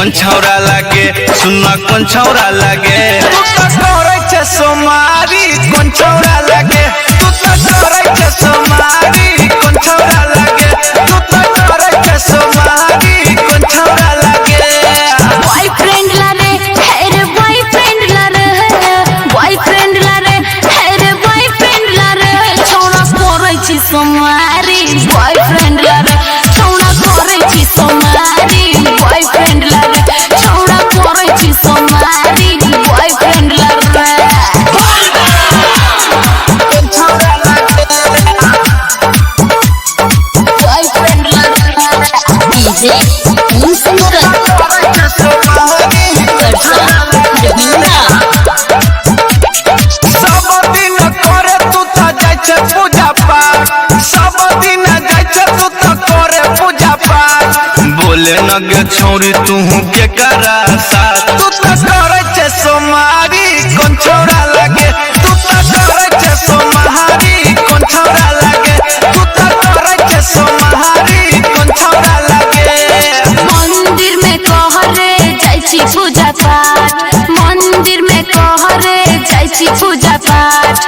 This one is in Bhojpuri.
कौन छौरा लागे सुनना कौन छौरा लागे तू तो करे छे सोमारी कौन छौरा लागे तू तो करे छे सोमारी कौन छौरा लागे तू तो करे छे सोमारी कौन छौरा लागे बॉयफ्रेंड ला रे है रे बॉयफ्रेंड ला रे बॉयफ्रेंड ला रे है रे बॉयफ्रेंड ला रे छौरा करे छी सोमारी बॉयफ्रेंड ला रे छौरा करे छी सोमारी बॉयफ्रेंड ला रे छौरा करे छी सोमारी बॉयफ्रेंड ला रे कौन छौरा लागे बॉयफ्रेंड ला रे डीजे बोले नगे छौरी तू के करा साथ तू तो करे छे सोमारी कौन छौरा लागे तू तो करे छे सोमारी कौन छौरा लागे तू तो करे छे सोमारी कौन छौरा लागे मंदिर में कहरे जाई छी पूजा पाठ मंदिर में कहरे जाई छी पूजा पाठ